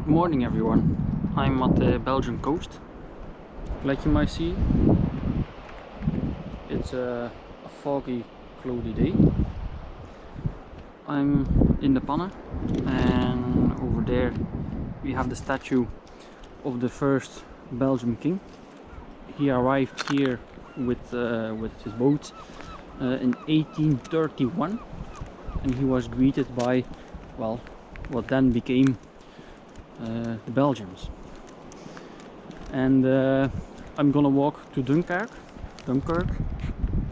Good morning everyone. I'm at the Belgian coast. Like you might see, it's a foggy, cloudy day. I'm in the panne, and over there we have the statue of the first Belgian king. He arrived here with his boat in 1831, and he was greeted by, well, what then became the Belgians. And I'm gonna walk to Dunkirk,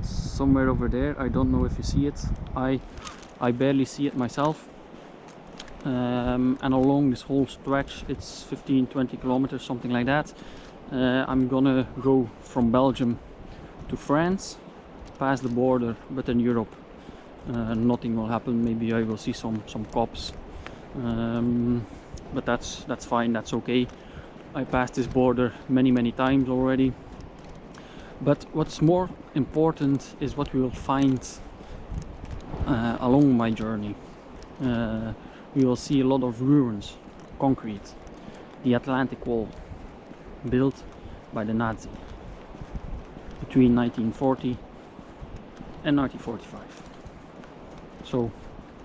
somewhere over there. I don't know if you see it. I barely see it myself. And along this whole stretch, it's 15-20 kilometers, something like that. I'm gonna go from Belgium to France, pass the border, but in Europe nothing will happen. Maybe I will see some cops, but that's fine, that's okay. I passed this border many times already. But what's more important is what we will find along my journey. We will see a lot of ruins, concrete, the Atlantic Wall, built by the Nazi between 1940 and 1945. So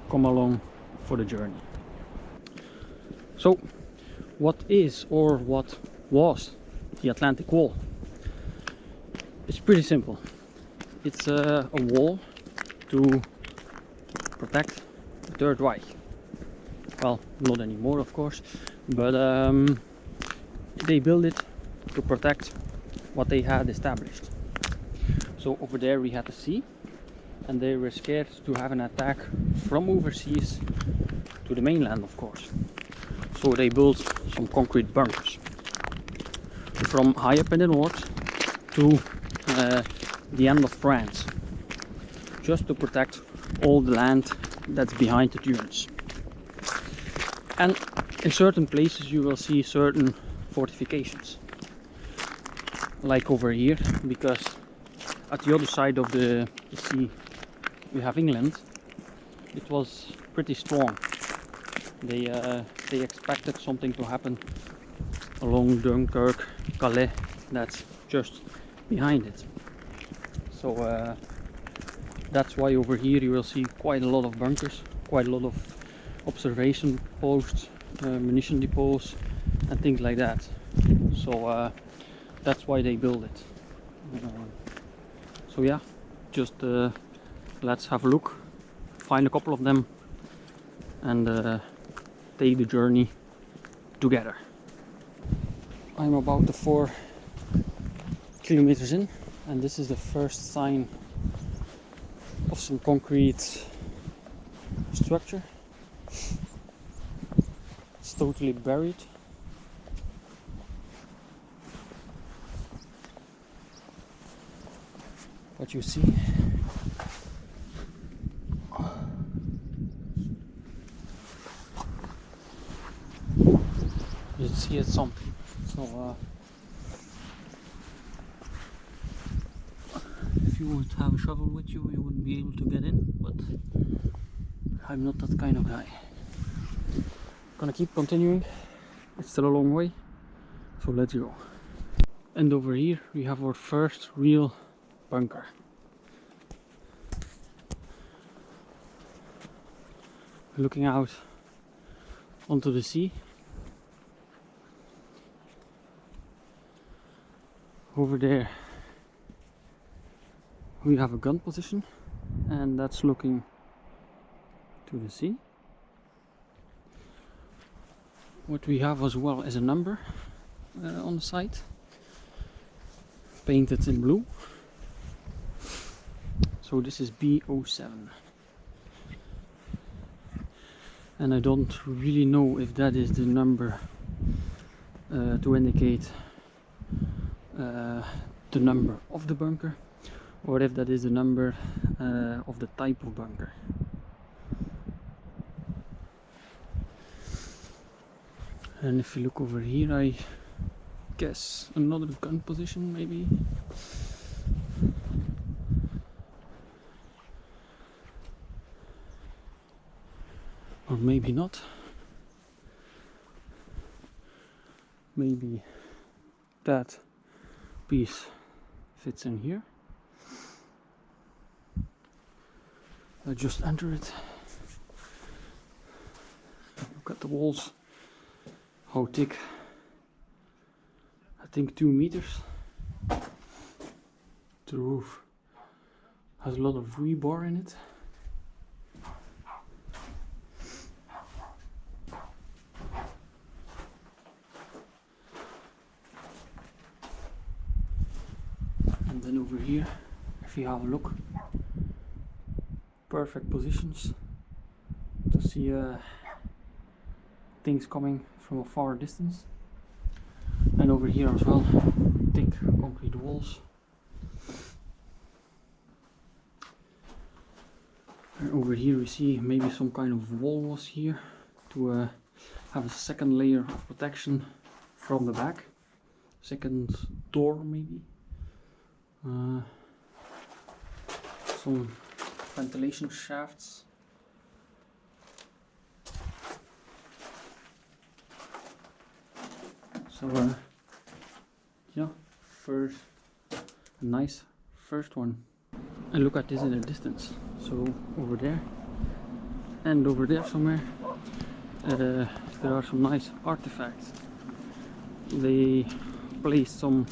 come along for the journey. So what is, or what was, the Atlantic Wall? It's pretty simple. It's a wall to protect the Third Reich. Well, not anymore of course, but they built it to protect what they had established. So over there we had the sea, and they were scared to have an attack from overseas to the mainland, of course. So they built some concrete bunkers from high up in the north to the end of France, just to protect all the land that's behind the dunes. And in certain places you will see certain fortifications, like over here, because at the other side of the sea we have England. It was pretty strong. They expected something to happen along Dunkirk, Calais, that's just behind it. So that's why over here you will see quite a lot of bunkers, quite a lot of observation posts, munition depots and things like that. So that's why they build it. So yeah, just let's have a look, find a couple of them, and take the journey together. I'm about 4 kilometers in, and this is the first sign of some concrete structure. It's totally buried. What you see, you see it's something. So if you would have a shovel with you, you wouldn't be able to get in, but I'm not that kind of guy. Gonna keep continuing. It's still a long way, so let's go. And over here we have our first real bunker. Looking out onto the sea. Over there we have a gun position, and that's looking to the sea. What we have as well is a number on the side, painted in blue. So this is B07, and I don't really know if that is the number to indicate the number of the bunker, or if that is the number of the type of bunker. And if you look over here, I guess another gun position maybe. Or maybe not. maybe that piece fits in here. I just enter it. Look at the walls, how thick. I think 2 meters. The roof has a lot of rebar in it. And then over here, if you have a look, perfect positions to see things coming from a far distance. And over here as well, thick concrete walls. And over here we see maybe some kind of wall was here to have a second layer of protection from the back. Second door maybe. Some ventilation shafts. So yeah, first, a nice first one. And look at this in the distance. So over there and over there somewhere, there are some nice artifacts. They placed some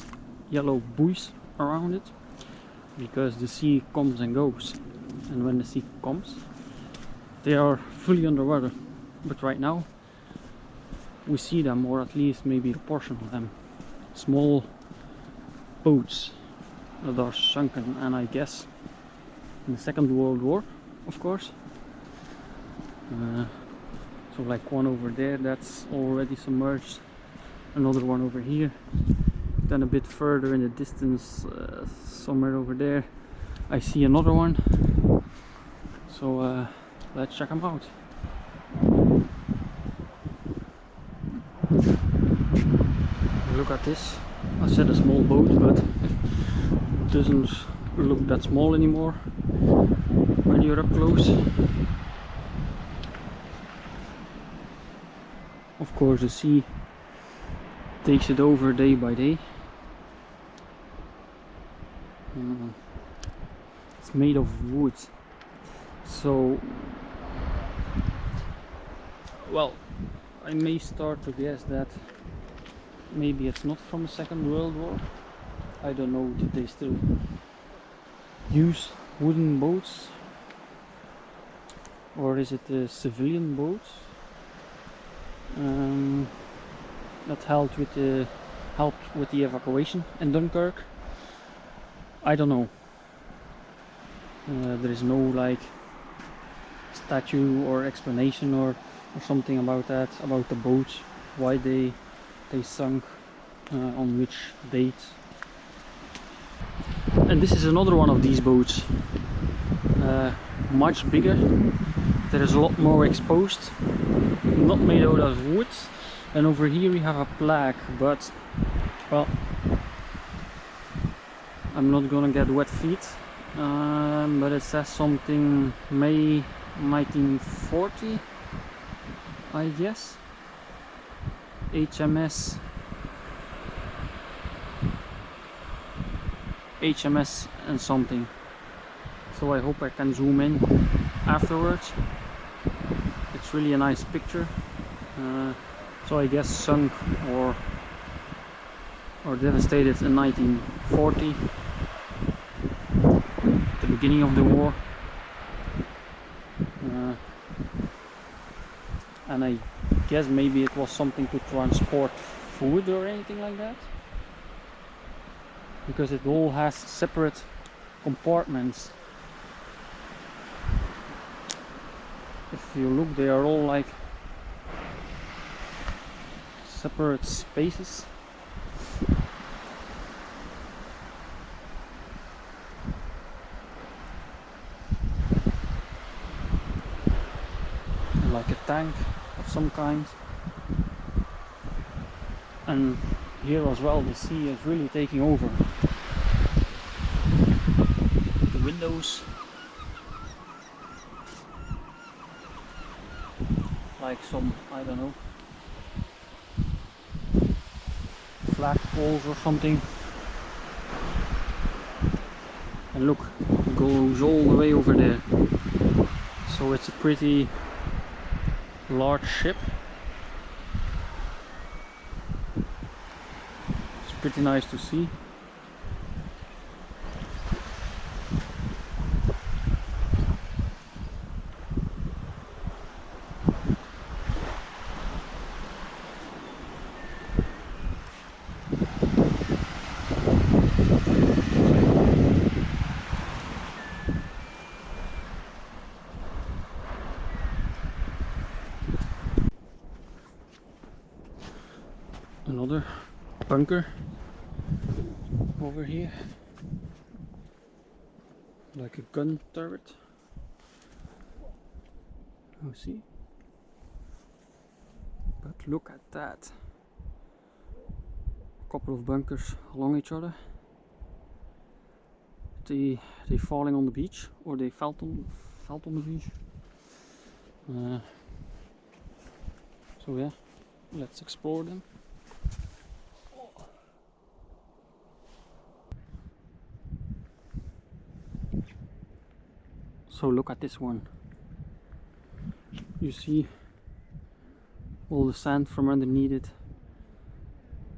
yellow buoys around it because the sea comes and goes, and when the sea comes they are fully underwater, but right now we see them, or at least maybe a portion of them, small boats that are sunken, and I guess in the Second World War, of course. So like one over there that's already submerged, another one over here, then a bit further in the distance, somewhere over there I see another one. So let's check them out. Look at this. I said a small boat, but it doesn't look that small anymore when you're up close. Of course the sea takes it over day by day. It's made of wood, so well, I may start to guess that maybe it's not from the Second World War. I don't know, did they still use wooden boats, or is it a civilian boat that helped with the evacuation in Dunkirk? I don't know. There is no like statue or explanation or something about that, about the boat, why they sunk, on which date. And this is another one of these boats, much bigger. There is a lot more exposed, not made out of wood. And over here we have a plaque, but well, I'm not gonna get wet feet, but it says something May 1940, I guess. HMS and something. So I hope I can zoom in afterwards. It's really a nice picture. So I guess sunk or devastated in 1940, the beginning of the war. And I guess maybe it was something to transport food or anything like that, because it all has separate compartments. If you look, they are all like separate spaces. Like a tank of some kind. And here as well, the sea is really taking over. The windows, like some, I don't know, flagpoles or something. And look, it goes all the way over there. So it's a pretty large ship. It's pretty nice to see. Another bunker over here, like a gun turret. You see, but look at that, a couple of bunkers along each other. They falling on the beach, or they felt on the beach. So yeah, let's explore them. So look at this one. You see all the sand from underneath it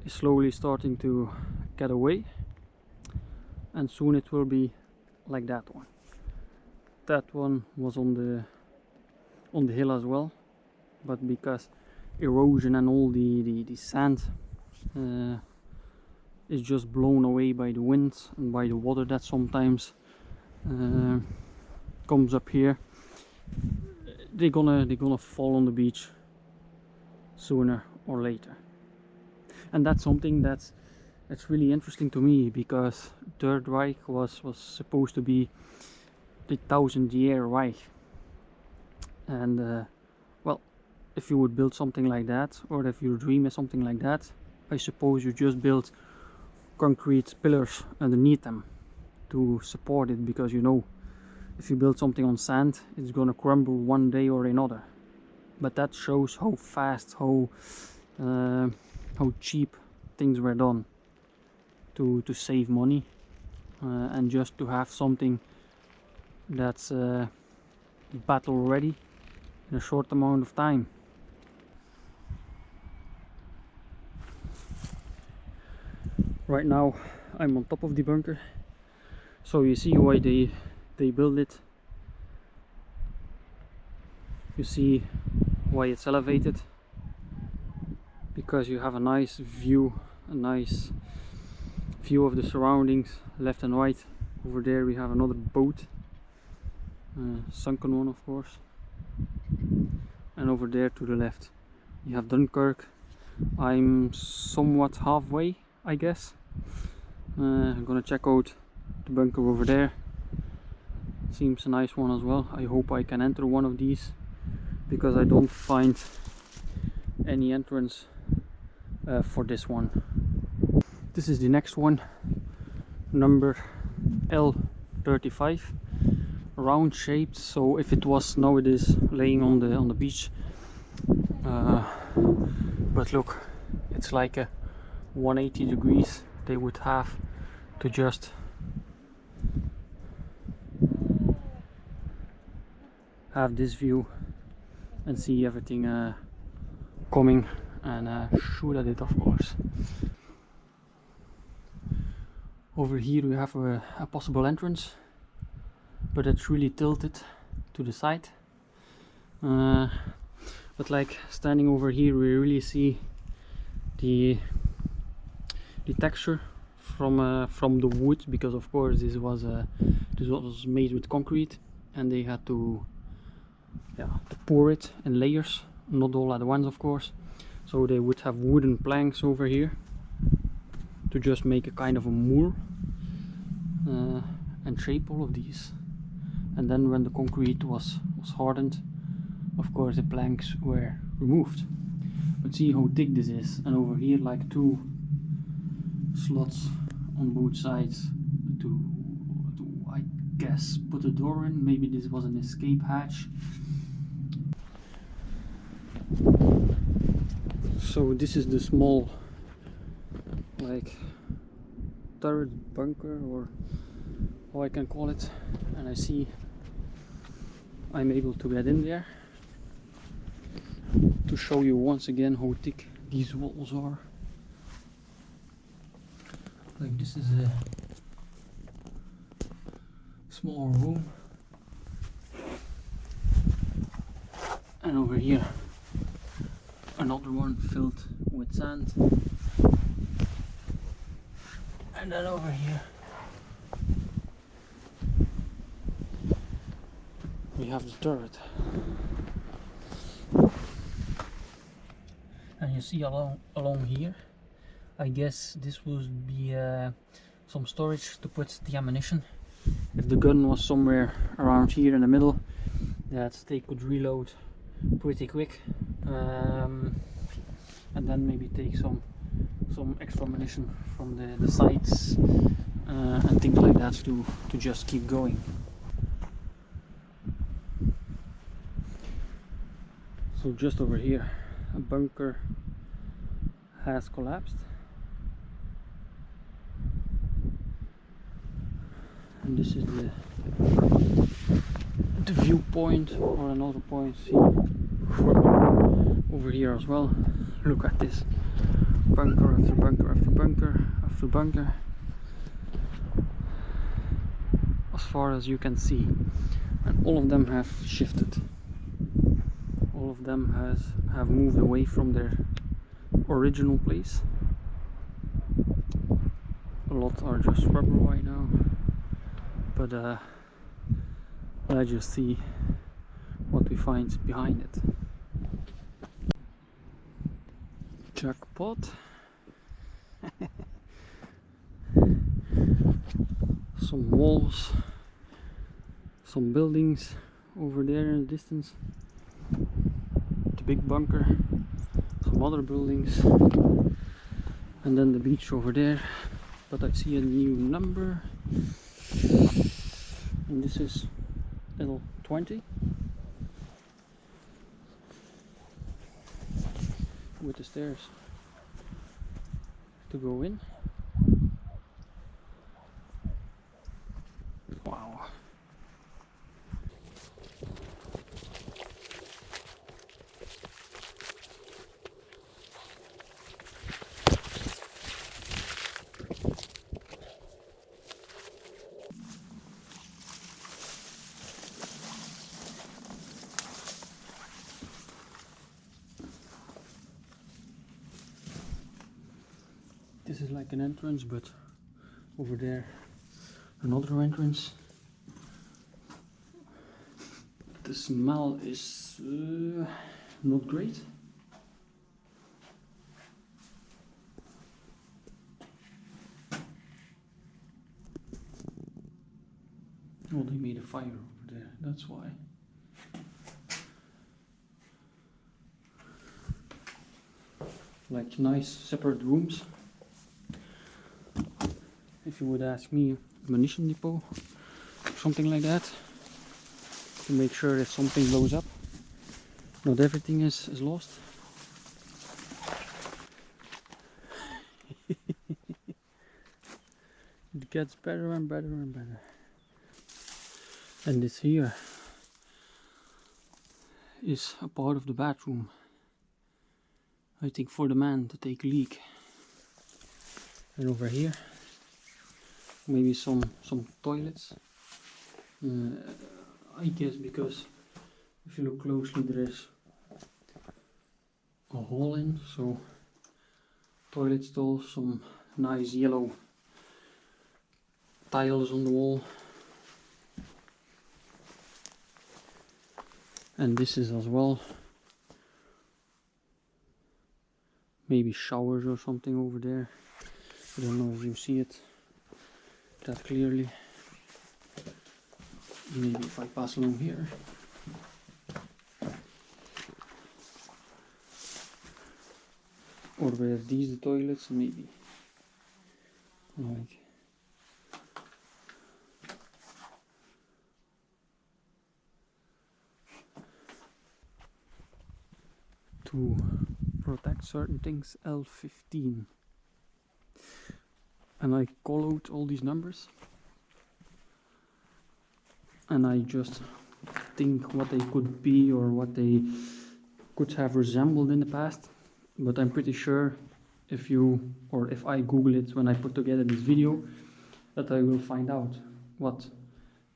is slowly starting to get away, and soon it will be like that one. That one was on the hill as well, but because erosion and all the sand is just blown away by the wind and by the water that sometimes comes up here, they're gonna fall on the beach sooner or later. And that's something that's really interesting to me, because Third Reich was supposed to be the 1000-year Reich, and well, if you would build something like that, or if your dream is something like that, I suppose you just build concrete pillars underneath them to support it, because you know, if you build something on sand, it's gonna crumble one day or another. But that shows how fast, how cheap things were done to save money, and just to have something that's battle ready in a short amount of time. Right now I'm on top of the bunker, so you see why they build it. You see why it's elevated, because you have a nice view of the surroundings left and right. Over there we have another boat, sunken one of course, and over there to the left you have Dunkirk. I'm somewhat halfway, I guess. I'm gonna check out the bunker over there. Seems a nice one as well. I hope I can enter one of these, because I don't find any entrance for this one. This is the next one, number L35, round shaped. So if it was nowadays laying on the beach, but look, it's like a 180 degrees. They would have to just have this view and see everything coming, and shoot at it, of course. Over here we have a possible entrance, but it's really tilted to the side. But like standing over here, we really see the texture from the wood, because of course this was made with concrete, and they had to pour it in layers, not all at once of course. So they would have wooden planks over here to just make a kind of a moor and shape all of these. And then when the concrete was hardened, of course the planks were removed. But see how thick this is, and over here like two slots on both sides to I guess put a door in. Maybe this was an escape hatch. So this is the small like turret bunker, or how I can call it, and I see I'm able to get in there to show you once again how thick these walls are. Like, this is a small room, and over here another one filled with sand, and then over here we have the turret. And you see along here, I guess this would be some storage to put the ammunition. If the gun was somewhere around here in the middle, that they could reload pretty quick, and then maybe take some extra ammunition from the sides and things like that to just keep going. So just over here, a bunker has collapsed, and this is the viewpoint, or another point. See, over here as well. Look at this, bunker after bunker after bunker after bunker, as far as you can see, and all of them have shifted. All of them have moved away from their original place. A lot are just rubber right now, but let's just see what we find behind it. Jackpot. Some walls, some buildings over there in the distance, the big bunker, some other buildings, and then the beach over there. But I see a new number, and this is L20 with the stairs to go in. Wow. This is like an entrance, but over there another entrance. The smell is not great. Oh, they made a fire over there, that's why. Like nice separate rooms. If you would ask me, ammunition depot or something like that, to make sure if something blows up, not everything is lost. It gets better and better and better. And this here is a part of the bathroom, I think, for the man to take a leak. And over here maybe some toilets, I guess, because if you look closely there is a hole in, so toilet stalls, some nice yellow tiles on the wall, and this is as well maybe showers or something over there. I don't know if you see it that clearly. Maybe if I pass along here. Or were these the toilets? Maybe. Like. To protect certain things, L15. And I colored all these numbers, and I just think what they could be or what they could have resembled in the past. But I'm pretty sure if I Google it when I put together this video, that I will find out what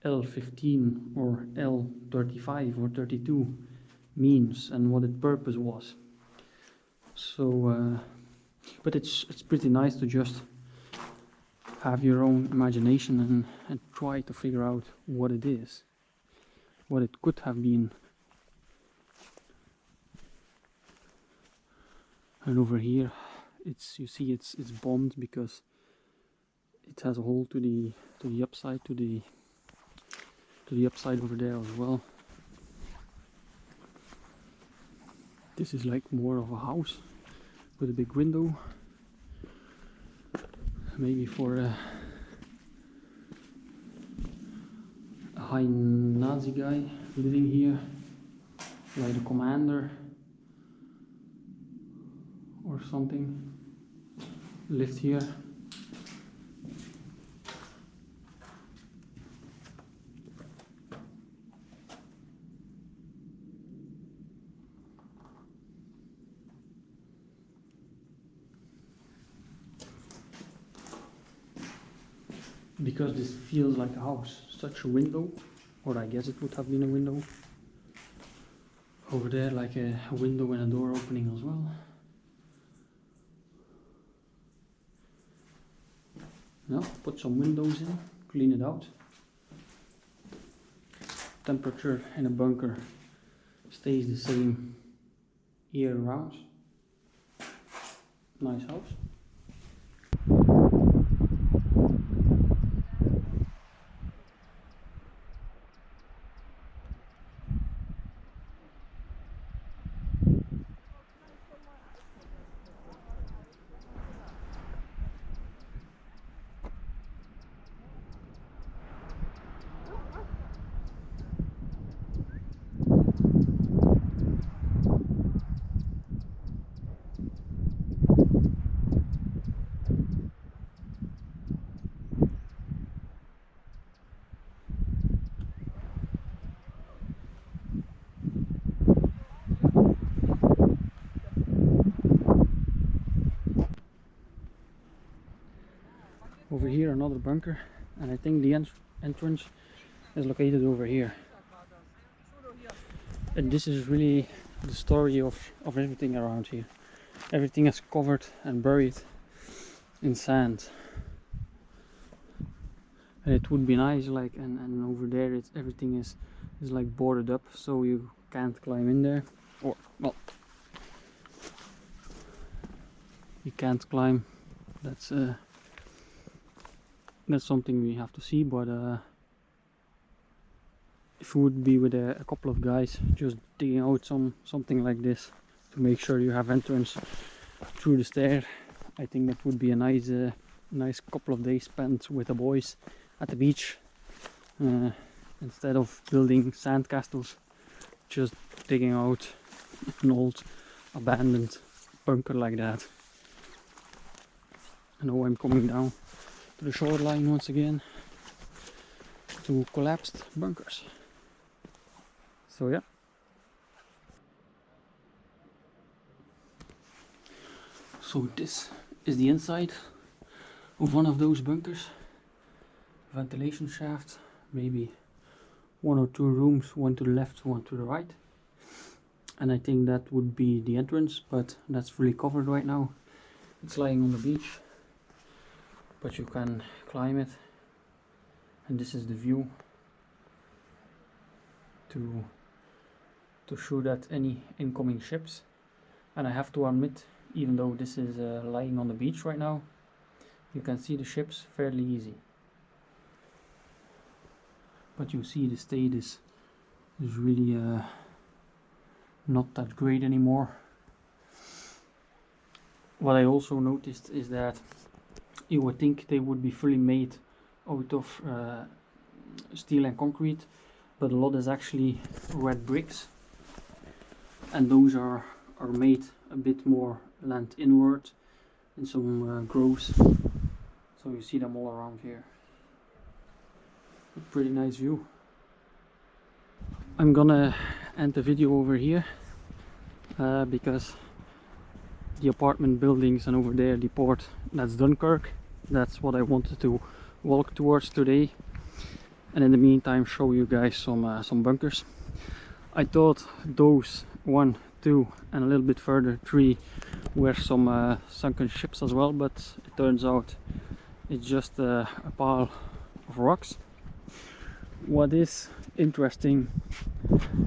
L15 or L35 or 32 means and what its purpose was. So but it's pretty nice to just have your own imagination and try to figure out what it is, what it could have been. And over here, you see it's bombed because it has a hole to the upside, to the upside over there as well. This is like more of a house with a big window, maybe for a high Nazi guy living here, like the commander or something lived here. Because this feels like a house, such a window, or I guess it would have been a window. Over there, like a window and a door opening as well. Now, put some windows in, clean it out. Temperature in a bunker stays the same year round. Nice house. Over here another bunker, and I think the entrance is located over here. And this is really the story of everything around here. Everything is covered and buried in sand. And it would be nice, like, and over there everything is like boarded up, so you can't climb in there, or well, you can't climb. That's something we have to see. But if you would be with a couple of guys just digging out something like this to make sure you have entrance through the stair, I think that would be a nice couple of days spent with the boys at the beach, instead of building sand castles, just digging out an old abandoned bunker like that. I know I'm coming down to the shoreline once again to collapsed bunkers. So yeah. So this is the inside of one of those bunkers. Ventilation shaft, maybe 1 or 2 rooms, one to the left, one to the right. And I think that would be the entrance, but that's fully covered right now. It's lying on the beach, but you can climb it. And this is the view to shoot at any incoming ships. And I have to admit, even though this is lying on the beach right now, you can see the ships fairly easy. But you see the state is really not that great anymore. What I also noticed is that you would think they would be fully made out of steel and concrete, but a lot is actually red bricks, and those are made a bit more land inward, in some groves. So you see them all around here. A pretty nice view. I'm gonna end the video over here because the apartment buildings and over there the port, that's Dunkirk. That's what I wanted to walk towards today, and in the meantime show you guys some bunkers. I thought those 1, 2 and a little bit further 3 were some sunken ships as well, but it turns out it's just a pile of rocks. What is interesting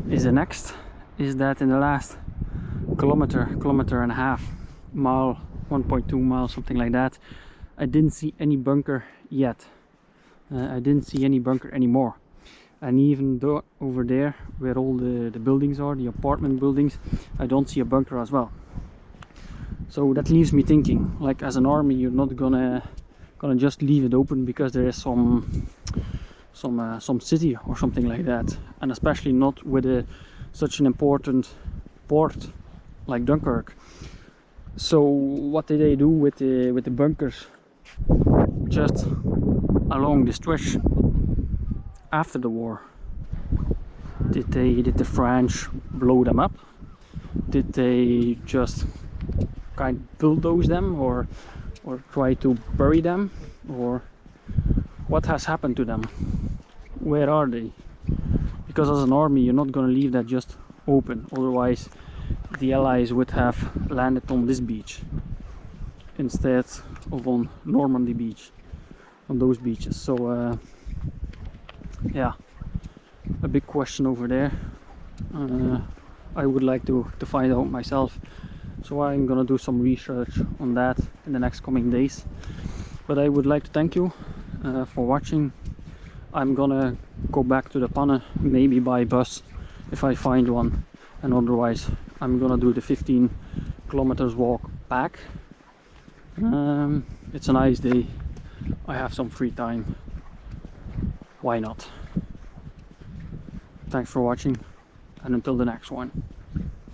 is the next, is that in the last kilometer and a half, mile, 1.2 miles, something like that, I didn't see any bunker yet. I didn't see any bunker anymore. And even though over there where all the buildings are, the apartment buildings, I don't see a bunker as well. So that leaves me thinking, like, as an army you're not gonna just leave it open because there is some city or something like that, and especially not with such an important port like Dunkirk. So what did they do with the bunkers just along the stretch after the war? Did the French blow them up? Did they just kind of bulldoze them, or try to bury them, or what has happened to them? Where are they? Because as an army you're not going to leave that just open, otherwise the Allies would have landed on this beach instead of on Normandy beach, on those beaches. So yeah, a big question over there. I would like to find out myself, so I'm gonna do some research on that in the next coming days. But I would like to thank you for watching. I'm gonna go back to the panne, maybe by bus if I find one, and otherwise I'm gonna do the 15 kilometers walk back. It's a nice day, I have some free time, why not? Thanks for watching, and until the next one.